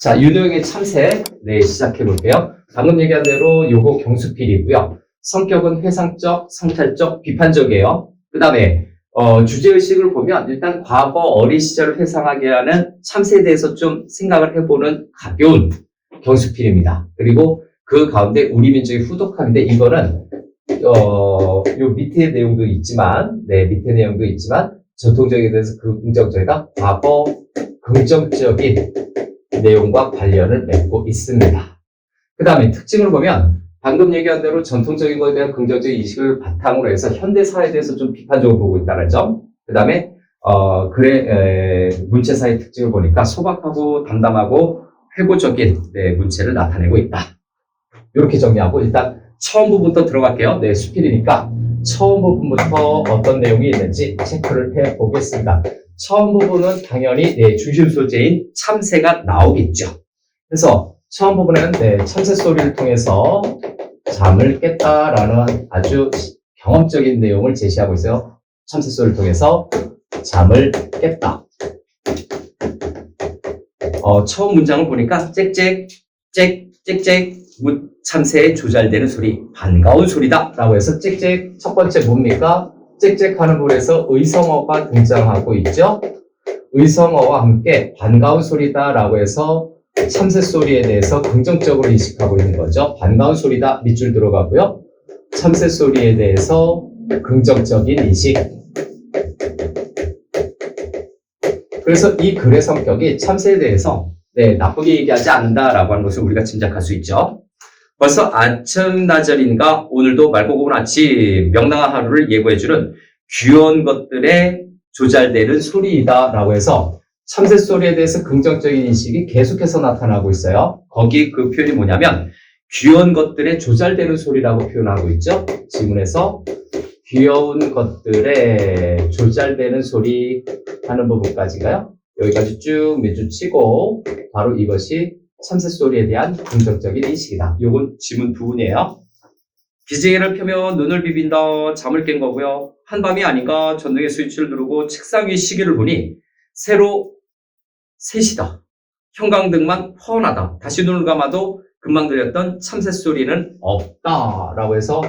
자, 유도형의 참새, 네, 시작해 볼게요. 방금 얘기한 대로 요거 경수필이고요. 성격은 회상적, 성찰적, 비판적이에요. 그 다음에 주제의식을 보면 일단 과거 어린 시절을 회상하게 하는 참새에 대해서 좀 생각을 해보는 가벼운 경수필입니다. 그리고 그 가운데 우리 민족의 후덕함인데 이거는 요 밑에 내용도 있지만, 네, 밑에 내용도 있지만 전통적에 대해서 긍정적이다. 과거 긍정적인 내용과 관련을 맺고 있습니다. 그 다음에 특징을 보면 방금 얘기한 대로 전통적인 것에 대한 긍정적 인식을 바탕으로 해서 현대사에 대해서 좀 비판적으로 보고 있다는 점. 그 다음에 문체사의 특징을 보니까 소박하고 담담하고 회고적인 문체를 나타내고 있다. 이렇게 정리하고 일단 처음 부분부터 들어갈게요. 네, 수필이니까 처음 부분부터 어떤 내용이 있는지 체크를 해보겠습니다. 처음 부분은 당연히 중심 소재인 참새가 나오겠죠. 그래서 처음 부분에는 참새 소리를 통해서 잠을 깼다라는 아주 경험적인 내용을 제시하고 있어요. 참새 소리를 통해서 잠을 깼다. 처음 문장을 보니까 짹짹, 짹짹, 참새의 조잘되는 소리, 반가운 소리다 라고 해서 짹짹, 첫 번째 뭡니까? 짹짹 하는 부분에서 의성어가 등장하고 있죠. 의성어와 함께 반가운 소리다 라고 해서 참새 소리에 대해서 긍정적으로 인식하고 있는 거죠. 반가운 소리다 밑줄 들어가고요. 참새 소리에 대해서 긍정적인 인식. 그래서 이 글의 성격이 참새에 대해서 나쁘게 얘기하지 않는다라고 하는 것을 우리가 짐작할 수 있죠. 벌써 아침나절인가 오늘도 맑고 고운 아침 명랑한 하루를 예고해주는 귀여운 것들의 조잘되는 소리이다 라고 해서 참새 소리에 대해서 긍정적인 인식이 계속해서 나타나고 있어요. 거기 그 표현이 뭐냐면 귀여운 것들의 조잘되는 소리라고 표현하고 있죠. 지문에서 귀여운 것들의 조잘되는 소리 하는 부분까지가요. 여기까지 쭉 몇 줄 치고 바로 이것이 참새 소리에 대한 긍정적인 인식이다. 요건 지문 부분이에요. 기지개를 펴면 눈을 비빈다. 잠을 깬 거고요. 한밤이 아닌가 전등의 스위치를 누르고 책상 위 시계를 보니 새로 3시다. 형광등만 훤하다. 다시 눈을 감아도 금방 들렸던 참새 소리는 없다. 라고 해서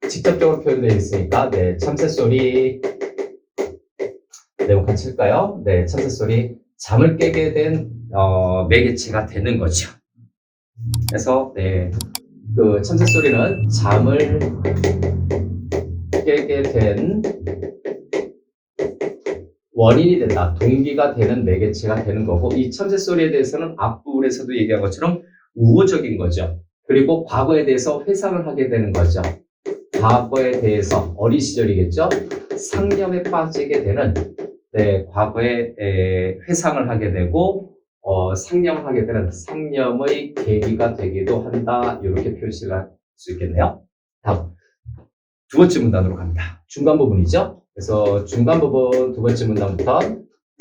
직접적으로 표현되어 있으니까 참새 소리 내용 같이 칠까요? 참새 소리 잠을 깨게 된 매개체가 되는 거죠. 그래서 그 참새 소리는 잠을 깨게 된 원인이 된다. 동기가 되는 매개체가 되는 거고 이 참새 소리에 대해서는 앞부분에서도 얘기한 것처럼 우호적인 거죠. 그리고 과거에 대해서 회상을 하게 되는 거죠. 과거에 대해서 어린 시절이겠죠. 상념에 빠지게 되는 과거에 회상을 하게 되고 상념하게 되는 상념의 계기가 되기도 한다. 이렇게 표시를 할 수 있겠네요. 다음 두 번째 문단으로 갑니다. 중간 부분이죠. 그래서 중간 부분 두 번째 문단부터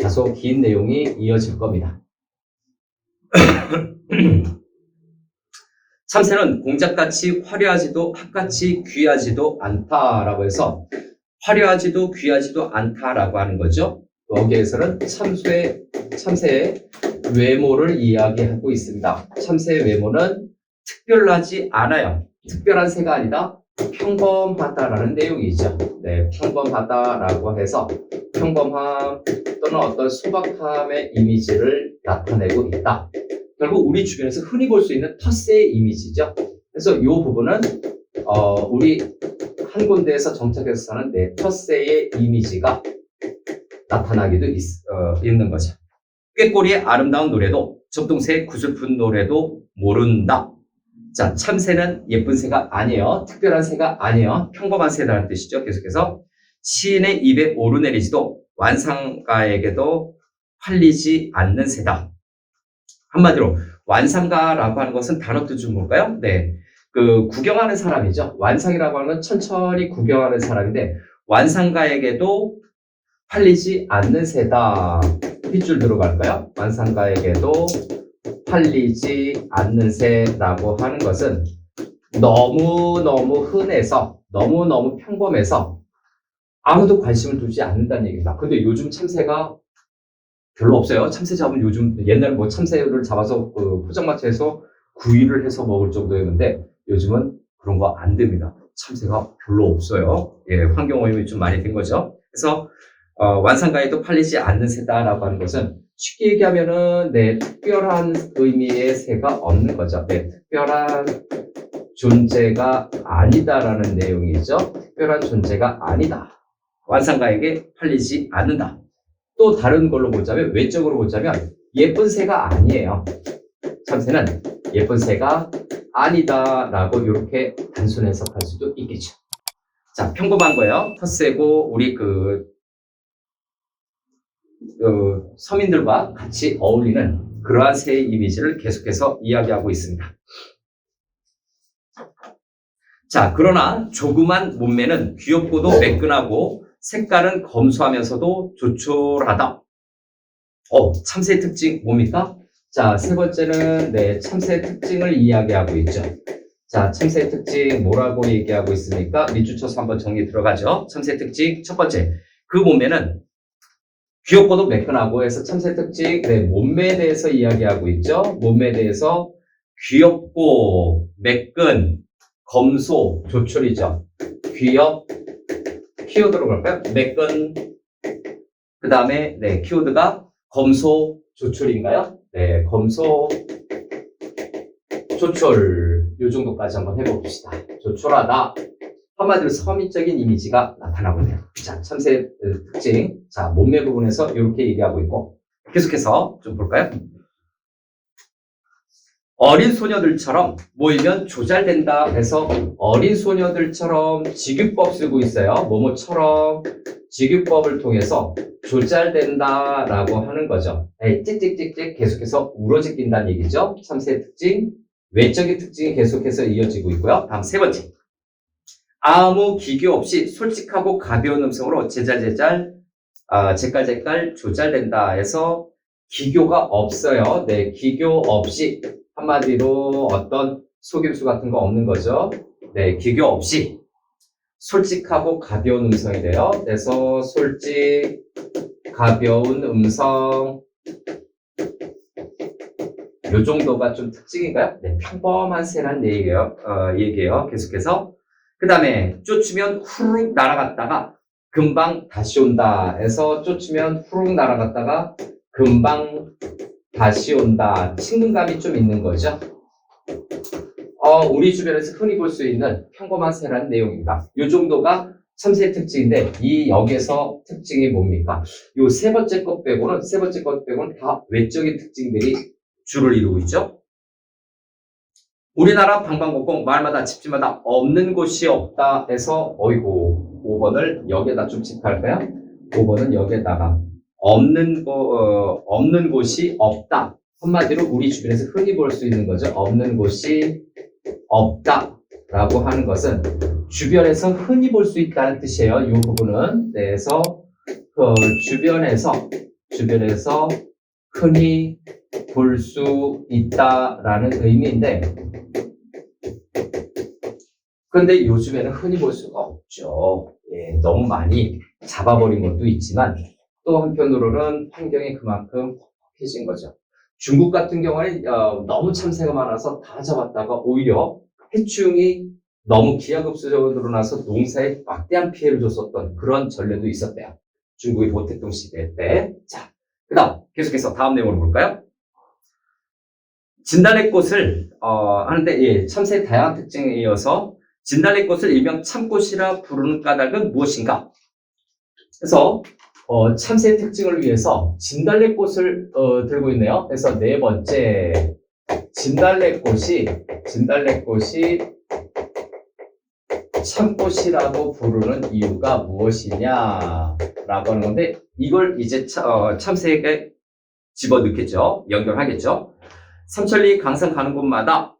다소 긴 내용이 이어질 겁니다. 참새는 공작같이 화려하지도 핫같이 귀하지도 않다라고 해서 화려하지도 귀하지도 않다라고 하는 거죠. 여기에서는 참새의 외모를 이야기하고 있습니다. 참새의 외모는 특별하지 않아요. 특별한 새가 아니다. 평범하다라는 내용이죠. 평범하다라고 해서 평범함 또는 어떤 소박함의 이미지를 나타내고 있다. 결국 우리 주변에서 흔히 볼 수 있는 텃새의 이미지죠. 그래서 이 부분은 우리 한 군데에서 정착해서 사는 텃새의 이미지가 나타나기도 있는 거죠. 꾀꼬리의 아름다운 노래도 접동새의 구슬픈 노래도 모른다. 자, 참새는 예쁜 새가 아니에요. 특별한 새가 아니에요. 평범한 새라는 뜻이죠. 계속해서 시인의 입에 오르내리지도 완상가에게도 팔리지 않는 새다. 한마디로 완상가라고 하는 것은 단어 뜻 좀 볼까요? 그 구경하는 사람이죠. 완상이라고 하는 건 천천히 구경하는 사람인데 완상가에게도 팔리지 않는 새다. 핏줄 들어갈까요? 완상가에게도 팔리지 않는 새라고 하는 것은 너무너무 흔해서 너무너무 평범해서 아무도 관심을 두지 않는다는 얘기입니다. 근데 요즘 참새가 별로 없어요. 참새 잡으면 요즘 옛날 뭐 참새를 잡아서 그 포장마차에서 구이를 해서 먹을 정도였는데 요즘은 그런 거 안 됩니다. 참새가 별로 없어요. 예, 환경오염이 좀 많이 된 거죠. 그래서 완산가에도 팔리지 않는 새다라고 하는 것은 쉽게 얘기하면은 네, 특별한 의미의 새가 없는 거죠. 네, 특별한 존재가 아니다라는 내용이죠. 특별한 존재가 아니다. 완산가에게 팔리지 않는다. 또 다른 걸로 보자면 외적으로 보자면 예쁜 새가 아니에요. 참새는 예쁜 새가 아니다라고 이렇게 단순 해석할 수도 있겠죠. 자, 평범한 거예요. 텃새고 우리 서민들과 같이 어울리는 그러한 새의 이미지를 계속해서 이야기하고 있습니다. 자, 그러나 조그만 몸매는 귀엽고도 매끈하고 색깔은 검소하면서도 조촐하다. 참새의 특징 뭡니까? 자, 세 번째는 네, 참새의 특징을 이야기하고 있죠. 자, 참새의 특징 뭐라고 얘기하고 있습니까? 밑줄 쳐서 한번 정리 들어가죠. 참새의 특징 첫 번째, 그 몸매는 귀엽고도 매끈하고 해서 참새 특징 네, 몸매에 대해서 이야기하고 있죠. 몸매에 대해서 귀엽고 매끈, 검소, 조촐이죠. 귀엽, 키워드로 볼까요? 매끈, 그 다음에 네, 키워드가 검소, 조촐인가요? 네, 검소, 조촐. 요 정도까지 한번 해봅시다. 조촐하다. 한마디로 서민적인 이미지가 나타나고 있네요. 자, 참새 특징. 자, 몸매 부분에서 이렇게 얘기하고 있고. 계속해서 좀 볼까요? 어린 소녀들처럼 모이면 조잘된다 해서 어린 소녀들처럼 직유법 쓰고 있어요. 뭐뭐처럼 직유법을 통해서 조잘된다라고 하는 거죠. 찍찍찍찍 계속해서 우러지낀다는 얘기죠. 참새의 특징, 외적인 특징이 계속해서 이어지고 있고요. 다음 세 번째. 아무 기교 없이 솔직하고 가벼운 음성으로 제잘제잘, 제깔제깔 조잘된다 해서 기교가 없어요. 네, 기교 없이 한마디로 어떤 속임수 같은 거 없는 거죠. 네, 기교 없이 솔직하고 가벼운 음성이 돼요. 그래서 솔직, 가벼운 음성 요 정도가 좀 특징인가요? 네, 평범한 새란 얘기예요. 계속해서 그 다음에 쫓으면 후룩 날아갔다가 금방 다시 온다 해서 쫓으면 후룩 날아갔다가 금방 다시 온다. 친근감이 좀 있는 거죠. 우리 주변에서 흔히 볼 수 있는 평범한 새라는 내용입니다. 이 정도가 참새의 특징인데 이 여기에서 특징이 뭡니까? 이 세 번째 것 빼고는 다 외적인 특징들이 주를 이루고 있죠. 우리나라 방방곡곡 마을마다 집집마다 없는 곳이 없다 해서 어이구 5번을 여기에다 좀 체크할까요? 5번은 여기에다가 없는 곳이 없다. 한마디로 우리 주변에서 흔히 볼 수 있는 거죠. 없는 곳이 없다라고 하는 것은 주변에서 흔히 볼 수 있다는 뜻이에요. 이 부분은. 그래서 주변에서 흔히 볼 수 있다라는 의미인데, 그런데 요즘에는 흔히 볼 수가 없죠. 예, 너무 많이 잡아버린 것도 있지만 또 한편으로는 환경이 그만큼 퍽해진 거죠. 중국 같은 경우는 너무 참새가 많아서 다 잡았다가 오히려 해충이 너무 기하급수적으로 늘어나서 농사에 막대한 피해를 줬었던 그런 전례도 있었대요. 중국의 보태동 시대 때. 자, 그 다음 계속해서 다음 내용으로 볼까요? 진달래꽃을 하는데 예, 참새의 다양한 특징에 이어서 진달래꽃을 일명 참꽃이라 부르는 까닭은 무엇인가? 그래서 참새의 특징을 위해서 진달래꽃을 들고 있네요. 그래서 네 번째, 진달래꽃이 참꽃이라고 부르는 이유가 무엇이냐라고 하는 건데 이걸 이제 참새에게 집어넣겠죠. 연결하겠죠. 삼천리 강산 가는 곳마다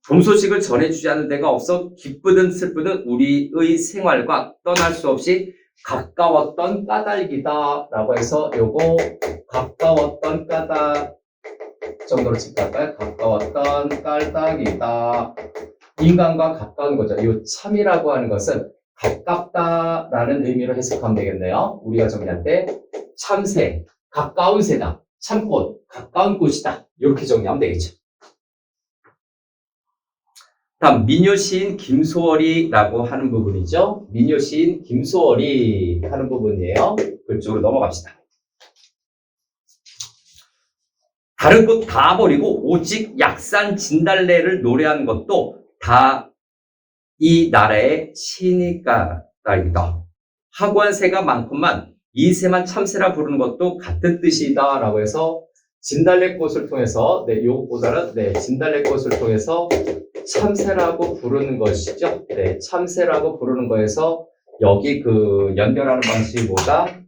봄 소식을 전해주지 않는 데가 없어 기쁘든 슬프든 우리의 생활과 떠날 수 없이 가까웠던 까닭이다 라고 해서 요거 가까웠던 까닭 정도로 체크할까요? 가까웠던 까닭이다. 인간과 가까운 거죠. 이 참이라고 하는 것은 가깝다라는 의미로 해석하면 되겠네요. 우리가 정리할 때 참새, 가까운 새다. 참꽃, 가까운 꽃이다. 이렇게 정리하면 되겠죠. 다음 민요 시인 김소월이라고 하는 부분이죠. 민요 시인 김소월이 하는 부분이에요. 그쪽으로 넘어갑시다. 다른 것 다 버리고 오직 약산 진달래를 노래한 것도 다 이 나라의 시니까이다. 하고한 새가 많건만 이 새만 참새라 부르는 것도 같은 뜻이다 라고 해서 진달래꽃을 통해서 요것보다는 진달래꽃을 통해서 참새라고 부르는 것이죠. 참새라고 부르는 거에서 여기 그 연결하는 방식보다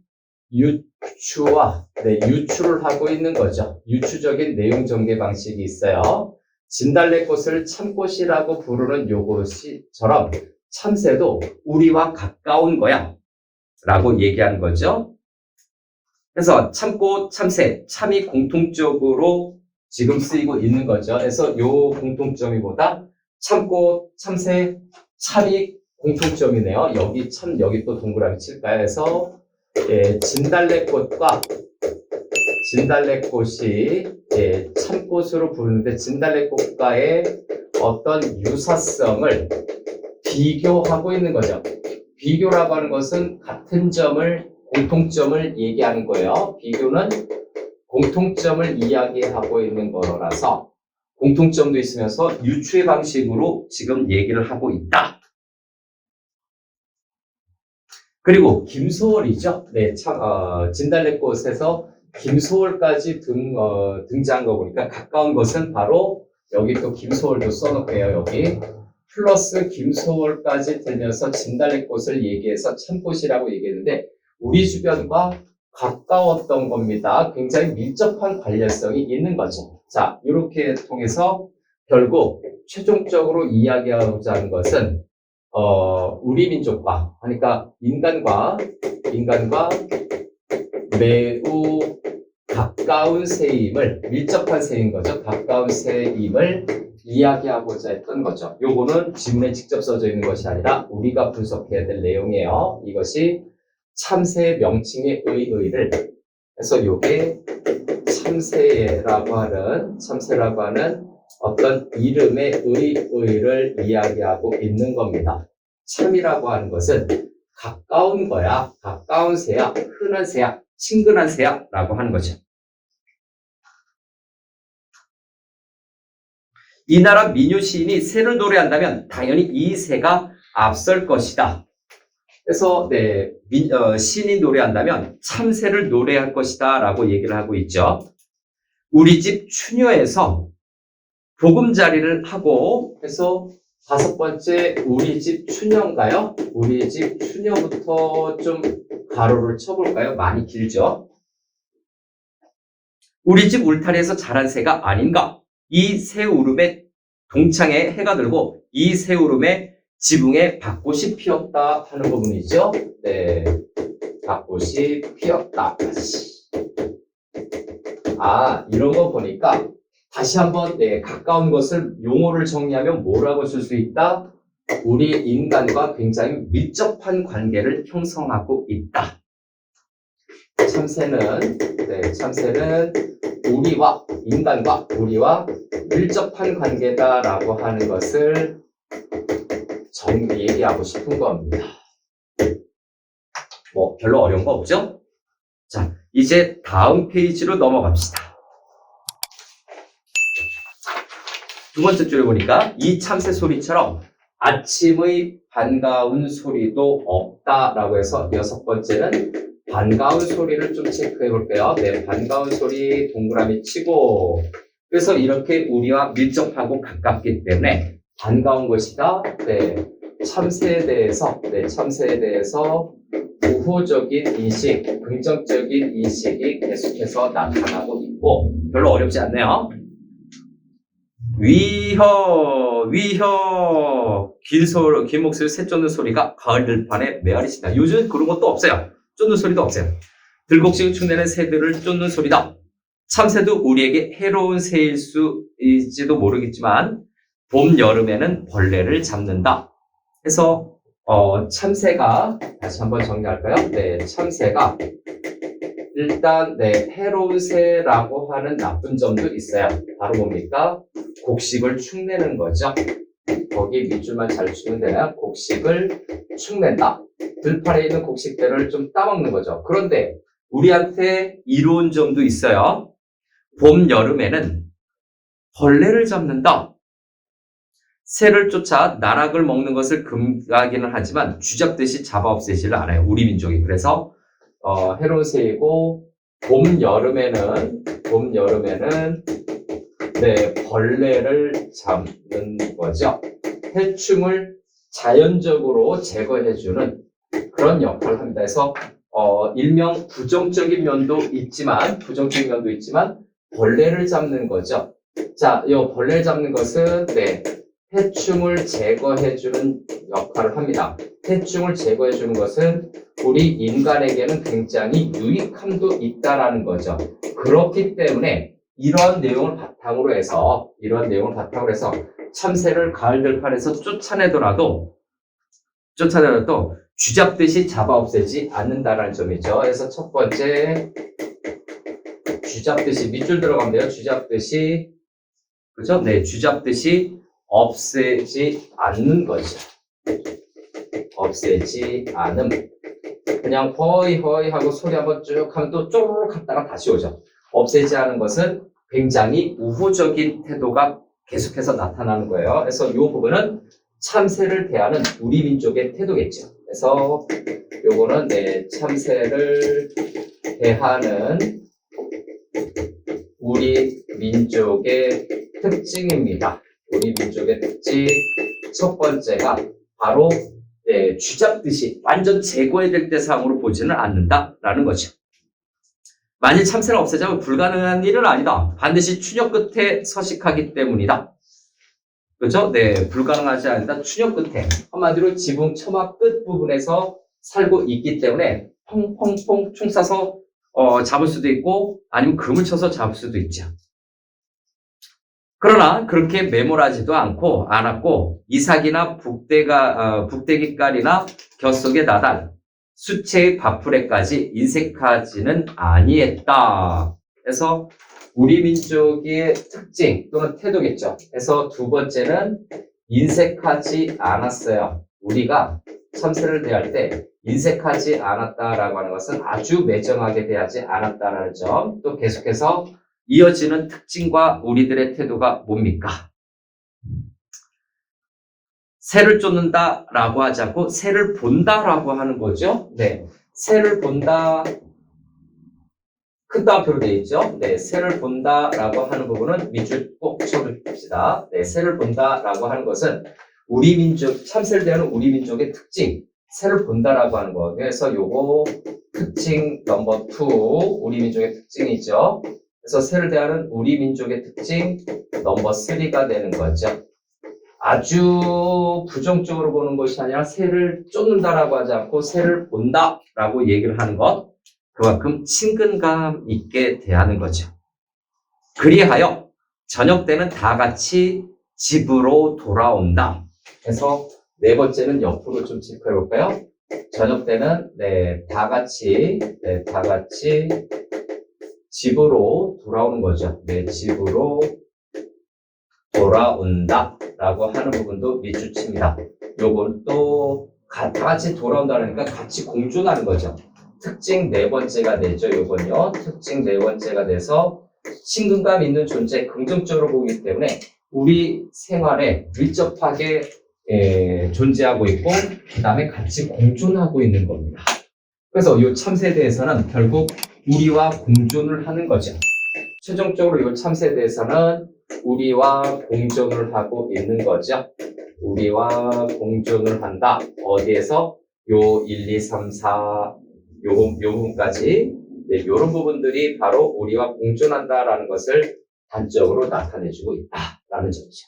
유추를 하고 있는 거죠. 유추적인 내용 전개 방식이 있어요. 진달래꽃을 참꽃이라고 부르는 요것이처럼 참새도 우리와 가까운 거야 라고 얘기하는 거죠. 그래서 참꽃, 참새, 참이 공통적으로 지금 쓰이고 있는 거죠. 그래서 요 공통점이 뭐다? 참꽃, 참새, 참이 공통점이네요. 여기 또 동그라미 칠까요? 해서 진달래꽃이 참꽃으로 부르는데 진달래꽃과의 어떤 유사성을 비교하고 있는 거죠. 비교라고 하는 것은 같은 점을, 공통점을 얘기하는 거예요. 비교는 공통점을 이야기하고 있는 거라서 공통점도 있으면서 유추의 방식으로 지금 얘기를 하고 있다. 그리고 김소월이죠. 진달래꽃에서 김소월까지 등장한 거 보니까 가까운 것은 바로 여기 또 김소월도 써놓고요. 여기 플러스 김소월까지 들면서 진달래꽃을 얘기해서 참꽃이라고 얘기했는데 우리 주변과 가까웠던 겁니다. 굉장히 밀접한 관련성이 있는 거죠. 자, 이렇게 통해서 결국 최종적으로 이야기하고자 하는 것은 우리 민족과, 그러니까 인간과 매우 가까운 새임을, 밀접한 새인 거죠. 가까운 새임을 이야기하고자 했던 거죠. 요거는 지문에 직접 써져 있는 것이 아니라 우리가 분석해야 될 내용이에요. 이것이 참새의 명칭의 의의를, 그래서 요게 참새라고 하는 어떤 이름의 의의를 이야기하고 있는 겁니다. 참이라고 하는 것은 가까운 거야, 가까운 새야, 흔한 새야, 친근한 새야 라고 하는 거죠. 이 나라 민요 시인이 새를 노래한다면 당연히 이 새가 앞설 것이다. 그래서 시인이 노래한다면 참새를 노래할 것이다 라고 얘기를 하고 있죠. 우리 집 추녀에서 보금자리를 하고 해서 5번째 우리 집 추녀인가요? 우리 집 추녀부터 좀 가로를 쳐볼까요? 많이 길죠? 우리 집 울타리에서 자란 새가 아닌가? 이 새 울음에 동창에 해가 들고 이 새 울음에 지붕에 벚꽃이 피었다 하는 부분이죠. 벚꽃이 피었다. 이런 거 보니까 다시 한번 가까운 것을 용어를 정리하면 뭐라고 쓸 수 있다? 우리 인간과 굉장히 밀접한 관계를 형성하고 있다. 참새는 우리와 밀접한 관계다라고 하는 것을 얘기하고 싶은 겁니다. 뭐 별로 어려운 거 없죠? 자, 이제 다음 페이지로 넘어갑시다. 두 번째 줄에 보니까 이 참새 소리처럼 아침의 반가운 소리도 없다라고 해서 6번째는 반가운 소리를 좀 체크해 볼게요. 반가운 소리 동그라미 치고, 그래서 이렇게 우리와 밀접하고 가깝기 때문에 반가운 것이다. 참새에 대해서 우호적인 인식, 긍정적인 인식이 계속해서 나타나고 있고 별로 어렵지 않네요. 위허 긴 목소리 새 쫓는 소리가 가을 들판에 메아리친다. 요즘 그런 것도 없어요. 쫓는 소리도 없어요. 들곡식 흉내낸 새들을 쫓는 소리다. 참새도 우리에게 해로운 새일 수일지도 모르겠지만 봄, 여름에는 벌레를 잡는다. 해서 참새가, 다시 한번 정리할까요? 참새가 일단 해로운 새라고 하는 나쁜 점도 있어요. 바로 뭡니까? 곡식을 축내는 거죠. 거기 밑줄만 잘 주면 되나요? 곡식을 축낸다. 들판에 있는 곡식들을 좀 따먹는 거죠. 그런데 우리한테 이로운 점도 있어요. 봄, 여름에는 벌레를 잡는다. 새를 쫓아 나락을 먹는 것을 금하기는 하지만 쥐잡듯이 잡아 없애지를 않아요. 우리 민족이. 그래서 해로운 새이고 봄, 여름에는 벌레를 잡는 거죠. 해충을 자연적으로 제거해주는 그런 역할을 합니다. 그래서 일명 부정적인 면도 있지만 벌레를 잡는 거죠. 자, 이 벌레를 잡는 것은 해충을 제거해주는 역할을 합니다. 해충을 제거해주는 것은 우리 인간에게는 굉장히 유익함도 있다라는 거죠. 그렇기 때문에 이런 내용을 바탕으로 해서 참새를 가을 들판에서 쫓아내더라도 쥐잡듯이 잡아 없애지 않는다라는 점이죠. 그래서 첫 번째 쥐잡듯이 밑줄 들어가면 돼요. 쥐잡듯이 그죠? 네, 쥐잡듯이 없애지 않는 거죠. 없애지 않음. 그냥 허이 하고 소리 한번 쭉 하면 또 쪼르륵 갔다가 다시 오죠. 없애지 않은 것은 굉장히 우호적인 태도가 계속해서 나타나는 거예요. 그래서 이 부분은 참새를 대하는 우리 민족의 태도겠죠. 그래서 요거는 참새를 대하는 우리 민족의 특징입니다. 우리 민족의 특징 첫 번째가 바로 쥐잡듯이 완전 제거해야 될 대상으로 보지는 않는다라는 거죠. 만일 참새를 없애자면 불가능한 일은 아니다. 반드시 추녀 끝에 서식하기 때문이다. 그렇죠? 네, 불가능하지 않다. 추녀 끝에. 한마디로 지붕 처마 끝 부분에서 살고 있기 때문에 펑펑펑 총 쏴서 잡을 수도 있고 아니면 금을 쳐서 잡을 수도 있죠. 그러나 그렇게 매몰하지도 않았고 이삭이나 북대기깔이나 곁속의 나달, 수채의 밥풀에까지 인색하지는 아니했다. 그래서 우리 민족의 특징 또는 태도겠죠. 그래서 두 번째는 인색하지 않았어요. 우리가 참새를 대할 때 인색하지 않았다라고 하는 것은 아주 매정하게 대하지 않았다라는 점. 또 계속해서 이어지는 특징과 우리들의 태도가 뭡니까? 새를 쫓는다라고 하지 않고 새를 본다라고 하는 거죠. 네, 새를 본다. 큰 따옴표로 되어 있죠. 네, 새를 본다라고 하는 부분은 밑줄 꼭 쳐줍시다. 네, 새를 본다라고 하는 것은 우리 민족, 참새를 대하는 우리 민족의 특징, 새를 본다라고 하는 거. 그래서 요거 특징 넘버 2, 우리 민족의 특징이죠. 그래서 새를 대하는 우리 민족의 특징 넘버 3가 되는 거죠. 아주 부정적으로 보는 것이 아니라 새를 쫓는다라고 하지 않고 새를 본다라고 얘기를 하는 것. 그만큼 친근감 있게 대하는 거죠. 그리하여 저녁 때는 다 같이 집으로 돌아온다. 그래서 네 번째는 옆으로 좀 체크해 볼까요? 저녁 때는 다 같이 집으로 돌아오는 거죠. 네, 집으로 돌아온다라고 하는 부분도 밑줄 칩니다. 요건 또 다 같이 돌아온다니까 같이 공존하는 거죠. 특징 네 번째가 되죠. 요건요. 특징 네 번째가 돼서 친근감 있는 존재, 긍정적으로 보기 때문에 우리 생활에 밀접하게 존재하고 있고 그 다음에 같이 공존하고 있는 겁니다. 그래서 이 참새에 대해서는 결국 우리와 공존을 하는 거죠. 최종적으로 이 참새에 대해서는 우리와 공존을 하고 있는 거죠. 우리와 공존을 한다. 어디에서? 요 1, 2, 3, 4 요 부분까지 요런 부분들이 바로 우리와 공존한다라는 것을 단적으로 나타내주고 있다라는 점이죠.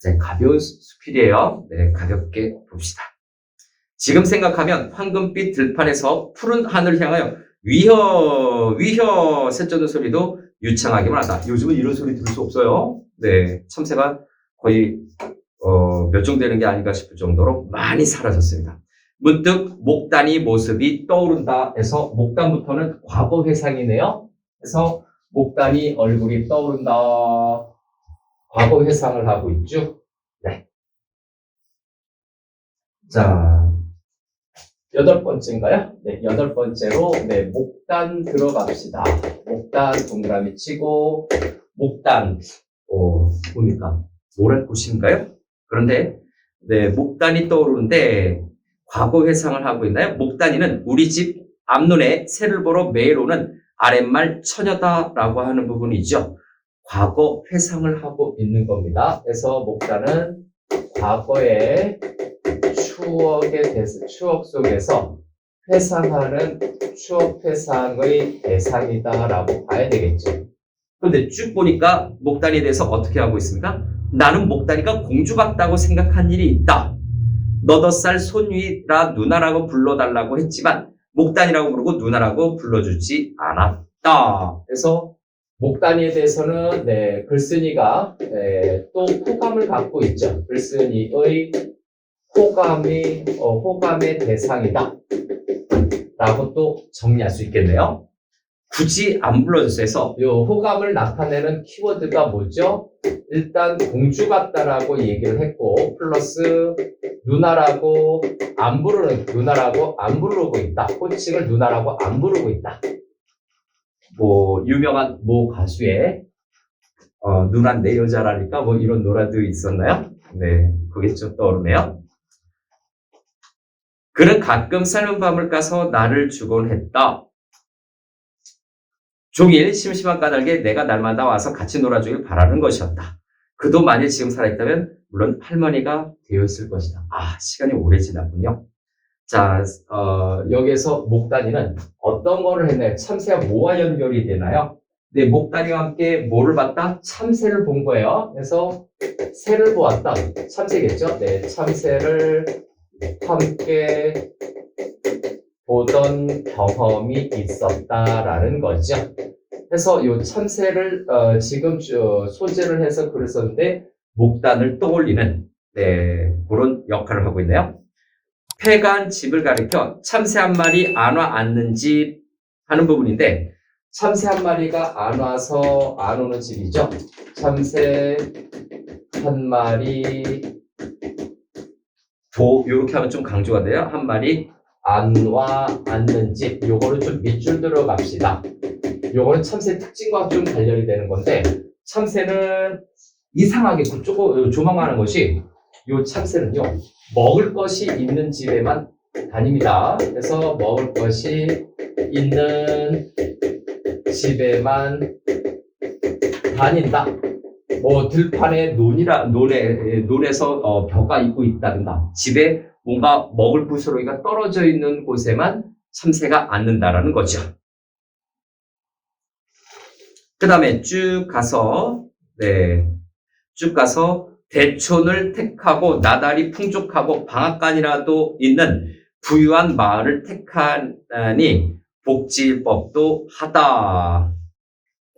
네, 가벼운 수필이에요. 네, 가볍게 봅시다. 지금 생각하면 황금빛 들판에서 푸른 하늘을 향하여 위혀 새쩌는 소리도 유창하기만 하다. 요즘은 이런 소리 들을 수 없어요. 네, 참새가 거의 멸종되는 게 아닌가 싶을 정도로 많이 사라졌습니다. 문득 목단이 모습이 떠오른다 해서 목단부터는 과거 회상이네요. 그래서 목단이 얼굴이 떠오른다. 과거 회상을 하고 있죠. 네. 자, 8번째인가요? 네, 8번째로, 네, 목단 들어갑시다. 목단 동그라미 치고, 목단, 뭡니까? 모래꽃인가요? 그런데, 네, 목단이 떠오르는데, 과거 회상을 하고 있나요? 목단이는 우리 집 앞눈에 새를 보러 매일 오는 아랫말 처녀다라고 하는 부분이죠. 과거 회상을 하고 있는 겁니다. 그래서 목단은 과거의 추억 속에서 회상하는 추억 회상의 대상이다라고 봐야 되겠죠. 그런데 쭉 보니까 목단에 대해서 어떻게 하고 있습니까? 나는 목단이가 공주 같다고 생각한 일이 있다. 너댓 살 손위라 누나라고 불러달라고 했지만 목단이라고 부르고 누나라고 불러주지 않았다. 그래서 목단이에 대해서는 네, 글쓴이가 또 호감을 갖고 있죠. 글쓴이의 호감의 대상이다. 라고 또 정리할 수 있겠네요. 굳이 안 불러줬어요. 그래서 이 호감을 나타내는 키워드가 뭐죠? 일단 공주 같다라고 얘기를 했고 플러스 누나라고 안 부르고 있다. 호칭을 누나라고 안 부르고 있다. 뭐 유명한 모 가수의 누난 내 여자라니까 뭐 이런 노래도 있었나요? 네, 그게 좀 떠오르네요. 그는 가끔 삶은 밤을 까서 나를 주곤 했다. 종일 심심한 까닭에 내가 날마다 와서 같이 놀아주길 바라는 것이었다. 그도 만일 지금 살아있다면 물론 할머니가 되었을 것이다. 아, 시간이 오래 지났군요. 자, 여기에서 목단이는 어떤 거를 했나요? 참새와 뭐와 연결이 되나요? 네, 목단이와 함께 뭐를 봤다? 참새를 본 거예요. 그래서 새를 보았다. 참새겠죠? 네, 참새를 함께 보던 경험이 있었다라는 거죠. 그래서 이 참새를 지금 소재를 해서 글을 썼는데 목단을 떠올리는 네, 그런 역할을 하고 있네요. 폐간 집을 가리켜 참새 한 마리 안 와 앉는 집 하는 부분인데 참새 한 마리가 안 와서 안 오는 집이죠. 참새 한 마리 이렇게 하면 좀 강조가 돼요. 한 마리 안 와 앉는 집. 요거를 좀 밑줄 들어갑시다. 요거는 참새 특징과 좀 관련이 되는 건데 참새는 이상하게 조망하는 것이 요 참새는요 먹을 것이 있는 집에만 다닙니다. 그래서 먹을 것이 있는 집에만 다닌다. 뭐 들판에 논에서 벼가 있고 있다든가 집에 뭔가 먹을 부스러기가 떨어져 있는 곳에만 참새가 앉는다라는 거죠. 그 다음에 쭉 가서 대촌을 택하고 나달이 풍족하고 방앗간이라도 있는 부유한 마을을 택하니 복지일 법도 하다.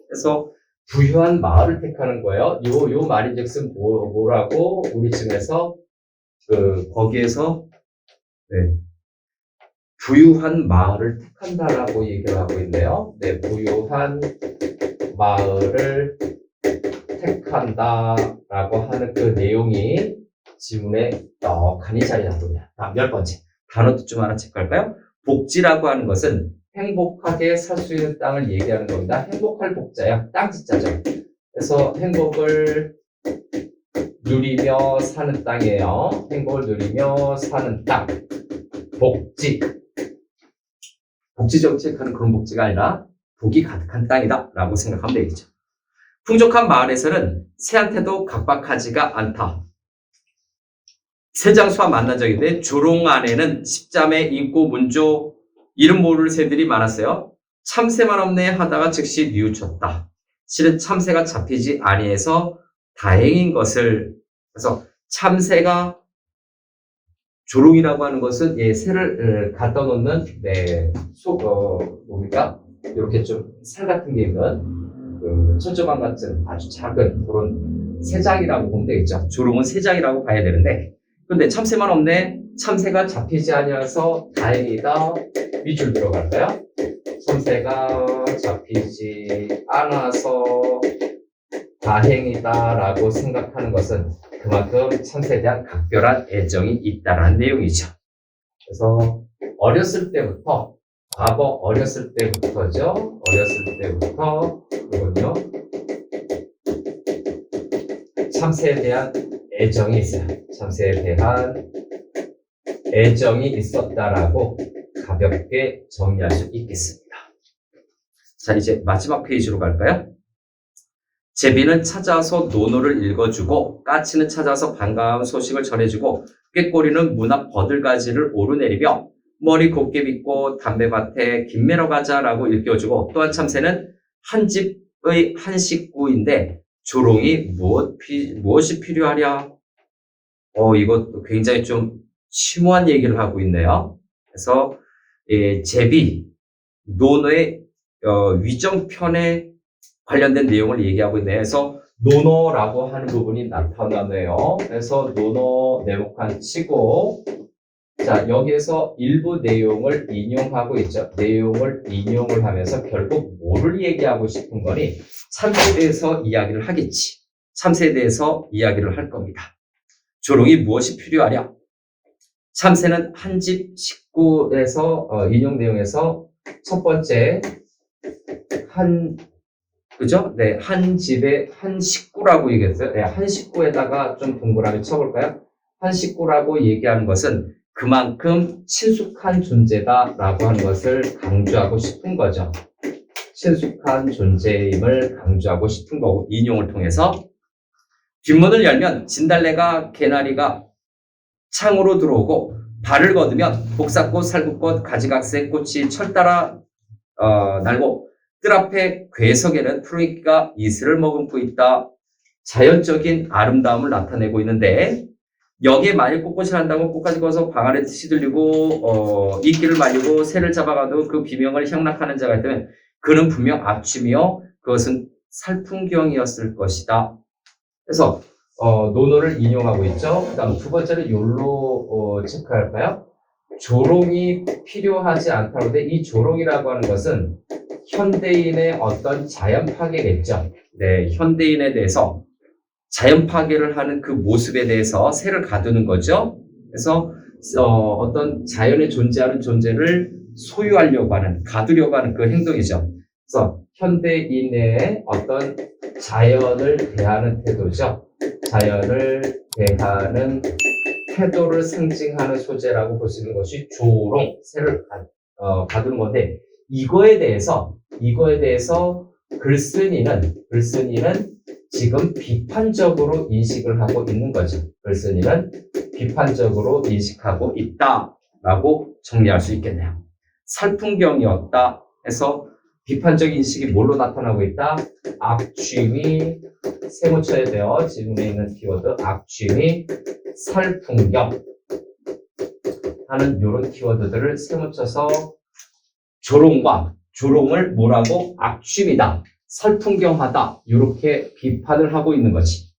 그래서 부유한 마을을 택하는 거예요. 요 말인즉슨 뭐라고 우리 쯤에서 거기에서 부유한 마을을 택한다라고 얘기를 하고 있네요. 네, 부유한 마을을 택한다라고 하는 그 내용이 지문에 떡하니 자리 잡습니다. 다음 10번째 단어도 좀 하나 체크할까요? 복지라고 하는 것은 행복하게 살 수 있는 땅을 얘기하는 겁니다. 행복할 복자야. 땅지자죠. 그래서 행복을 누리며 사는 땅이에요. 행복을 누리며 사는 땅. 복지. 복지 정책하는 그런 복지가 아니라 복이 가득한 땅이다 라고 생각하면 되겠죠. 풍족한 마을에서는 새한테도 각박하지가 않다. 새장수와 만난 적이 있는데 조롱 안에는 십자매, 인고, 문조 이름 모를 새들이 많았어요. 참새만 없네 하다가 즉시 뉘우쳤다. 실은 참새가 잡히지 아니해서 다행인 것을. 그래서 참새가 조롱이라고 하는 것은 새를 갖다 놓는 뭡니까? 이렇게 좀 살 같은 게 있는 철조망 같은 아주 작은 그런 새장이라고 보면 되겠죠. 조롱은 새장이라고 봐야 되는데 근데 참새만 없네. 참새가 잡히지 아니어서 다행이다. 밑줄 들어갈까요? 참새가 잡히지 않아서 다행이다라고 생각하는 것은 그만큼 참새에 대한 각별한 애정이 있다라는 내용이죠. 그래서 어렸을 때부터, 과거 어렸을 때부터죠. 어렸을 때부터 그건요. 참새에 대한 애정이 있어요. 참새에 대한 애정이 있었다라고 가볍게 정리할 수 있겠습니다. 자, 이제 마지막 페이지로 갈까요? 제비는 찾아서 논어를 읽어주고 까치는 찾아서 반가운 소식을 전해주고 꾀꼬리는 문 앞 버들가지를 오르내리며 머리 곱게 빗고 담배밭에 김매러 가자라고 일깨워주고 또한 참새는 한 집의 한 식구인데 조롱이 무엇이 필요하랴? 이것도 굉장히 좀 심오한 얘기를 하고 있네요. 그래서 제비, 논어의 위정편에 관련된 내용을 얘기하고 있네요. 그래서 논어라고 하는 부분이 나타나네요. 그래서 논어 네모칸 치고 자 여기에서 일부 내용을 인용하고 있죠. 내용을 인용을 하면서 결국 뭐를 얘기하고 싶은 거니 참새에 대해서 이야기를 하겠지. 참새에 대해서 이야기를 할 겁니다. 조롱이 무엇이 필요하랴? 참새는 한 집 식구에서 인용 내용에서 첫 번째 그죠? 네, 한 집에 한 식구라고 얘기했어요. 네, 한 식구에다가 좀 동그라미 쳐볼까요? 한 식구라고 얘기하는 것은 그만큼 친숙한 존재다라고 하는 것을 강조하고 싶은 거죠. 친숙한 존재임을 강조하고 싶은 거고 인용을 통해서 뒷문을 열면 진달래가 개나리가 창으로 들어오고 발을 걷으면 복사꽃, 살구꽃, 가지각색 꽃이 철 따라 날고 뜰 앞에 괴석에는 푸르기가 이슬을 머금고 있다. 자연적인 아름다움을 나타내고 있는데 여기에 만일 꽃꽃이 난다고 꽃까지 거서 방 안에 뜻이 들리고 이끼를 말리고 새를 잡아가도 그 비명을 향락하는 자가 있다면 그는 분명 악취며 그것은 살풍경이었을 것이다. 그래서 논어를 인용하고 있죠. 그 다음 두 번째는 욜로 체크할까요? 조롱이 필요하지 않다고 돼. 이 조롱이라고 하는 것은 현대인의 어떤 자연 파괴겠죠. 네, 현대인에 대해서 자연 파괴를 하는 그 모습에 대해서 새를 가두는 거죠. 그래서 어떤 자연에 존재하는 존재를 소유하려고 하는, 가두려고 하는 그 행동이죠. 그래서 현대인의 어떤 자연을 대하는 태도죠. 자연을 대하는 태도를 상징하는 소재라고 볼 수 있는 것이 조롱, 새를 가두는 건데 이거에 대해서 글쓴이는 지금 비판적으로 인식을 하고 있는 거죠. 글쓴이는 비판적으로 인식하고 있다라고 정리할 수 있겠네요. 살풍경이었다 해서 비판적 인식이 뭘로 나타나고 있다? 악취미, 세모쳐야 돼요. 지금에 있는 키워드 악취미, 살풍경 하는 이런 키워드들을 세모쳐서 조롱을 뭐라고? 악취미다, 살풍경하다 이렇게 비판을 하고 있는 거지.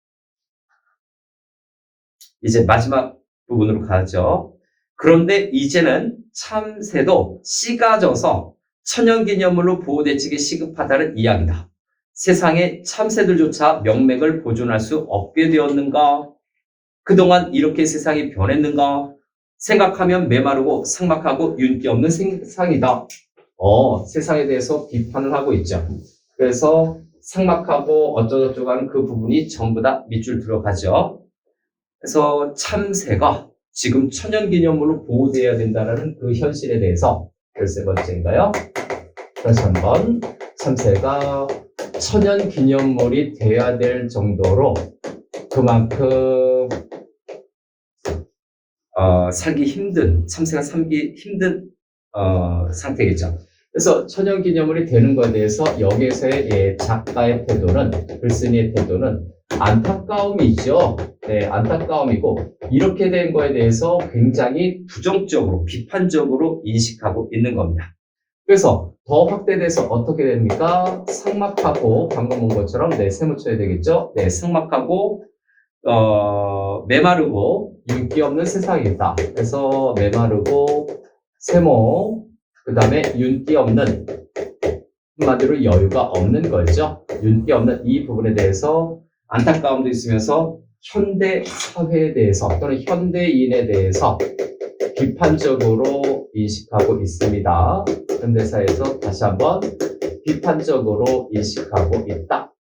이제 마지막 부분으로 가죠. 그런데 이제는 참새도 씨가 져서 천연기념물로 보호대책이 시급하다는 이야기다. 세상에 참새들조차 명맥을 보존할 수 없게 되었는가? 그동안 이렇게 세상이 변했는가? 생각하면 메마르고 삭막하고 윤기 없는 세상이다. 세상에 대해서 비판을 하고 있죠. 그래서 삭막하고 어쩌고저쩌고 하는 그 부분이 전부 다 밑줄 들어가죠. 그래서 참새가 지금 천연기념물로 보호되어야 된다는 그 현실에 대해서 13번째인가요? 다시 한번 참새가 천연기념물이 되어야 될 정도로 그만큼 참새가 살기 힘든 상태겠죠. 그래서 천연기념물이 되는 것에 대해서 여기에서의 작가의 태도는, 글쓴이의 태도는 안타까움이죠. 네, 안타까움이고 이렇게 된 거에 대해서 굉장히 부정적으로, 비판적으로 인식하고 있는 겁니다. 그래서 더 확대돼서 어떻게 됩니까? 삭막하고 방금 본 것처럼 세모쳐야 되겠죠. 네, 삭막하고 메마르고 윤기 없는 세상이다. 그래서 메마르고 세모, 그 다음에 윤기 없는, 한마디로 여유가 없는 거죠. 윤기 없는 이 부분에 대해서 안타까움도 있으면서 현대 사회에 대해서 또는 현대인에 대해서 비판적으로 인식하고 있습니다. 현대사에서 다시 한번 비판적으로 인식하고 있다.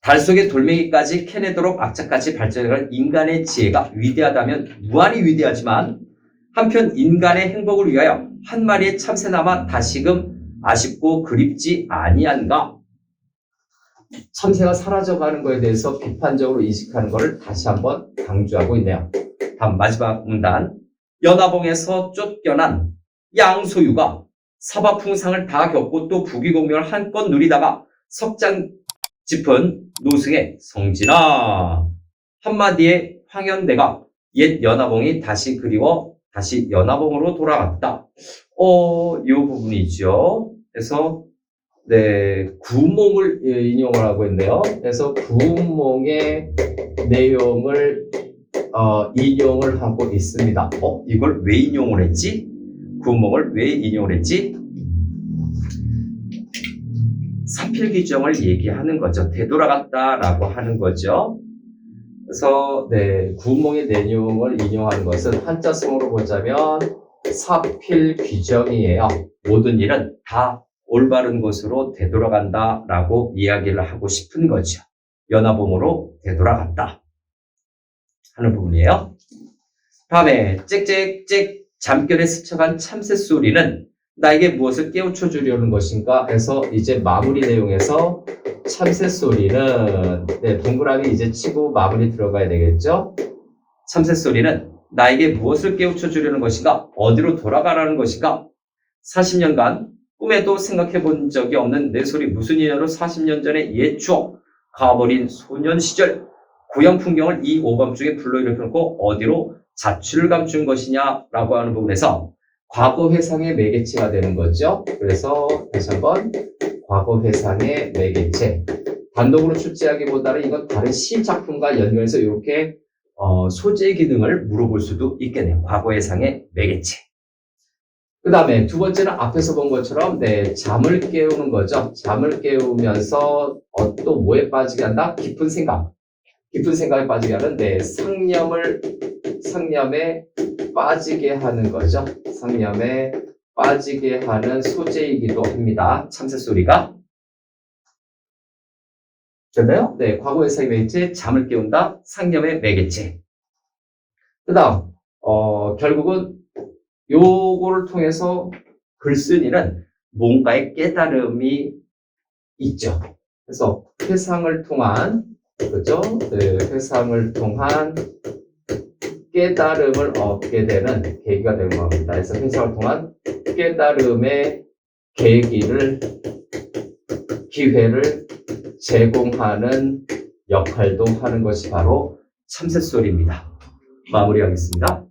달 속의 돌멩이까지 캐내도록 악착같이 발전해간 인간의 지혜가 위대하다면 무한히 위대하지만 한편 인간의 행복을 위하여 한 마리의 참새나마 다시금 아쉽고 그립지 아니한가? 참새가 사라져가는 것에 대해서 비판적으로 인식하는 것을 다시 한번 강조하고 있네요. 다음 마지막 문단. 연화봉에서 쫓겨난 양소유가 사바풍상을 다 겪고 또 부귀공명을 한껏 누리다가 석장 짚은 노승의 성진아. 한마디에 황현대가 옛 연화봉이 다시 그리워 다시 연화봉으로 돌아갔다. 이 부분이죠. 그래서 네, 구몽을 인용을 하고 있네요. 그래서 구몽의 내용을 인용을 하고 있습니다. 이걸 왜 인용을 했지? 구몽을 왜 인용을 했지? 사필귀정을 얘기하는 거죠. 되돌아갔다라고 하는 거죠. 그래서 네, 구몽의 내용을 인용하는 것은 한자성으로 보자면 사필귀정이에요. 모든 일은 다 올바른 곳으로 되돌아간다라고 이야기를 하고 싶은 거죠. 연화봉으로 되돌아갔다 하는 부분이에요. 다음에 짹짹짹 잠결에 스쳐간 참새 소리는 나에게 무엇을 깨우쳐 주려는 것인가 해서 이제 마무리 내용에서 참새 소리는 네, 동그라미 이제 치고 마무리 들어가야 되겠죠. 참새 소리는 나에게 무엇을 깨우쳐 주려는 것인가, 어디로 돌아가라는 것인가. 40년간 꿈에도 생각해 본 적이 없는 내 소리 무슨 인연으로 40년 전의 옛 추억, 가버린 소년 시절 고향 풍경을 이 오밤중에 불러일으켜놓고 어디로 자취를 감춘 것이냐라고 하는 부분에서 과거 회상의 매개체가 되는 거죠. 그래서 다시 한번 과거 회상의 매개체. 단독으로 출제하기보다는 이건 다른 시 작품과 연결해서 이렇게 소재 기능을 물어볼 수도 있겠네요. 과거 회상의 매개체. 그 다음에 두 번째는 앞에서 본 것처럼 네, 잠을 깨우는 거죠. 잠을 깨우면서 또 뭐에 빠지게 한다? 깊은 생각. 깊은 생각에 빠지게 하는 네, 상념에 빠지게 하는 거죠. 상념에 빠지게 하는 소재이기도 합니다. 참새 소리가. 됐나요? 네, 과거 회상의 매개체, 잠을 깨운다, 상념의 매개체. 그 다음, 결국은 요거를 통해서 글쓴이는 뭔가의 깨달음이 있죠. 그래서 회상을 통한, 그죠? 네, 회상을 통한 깨달음을 얻게 되는 계기가 되는 겁니다. 그래서 회상을 통한 깨달음의 계기를, 기회를 제공하는 역할도 하는 것이 바로 참새소리입니다. 마무리하겠습니다.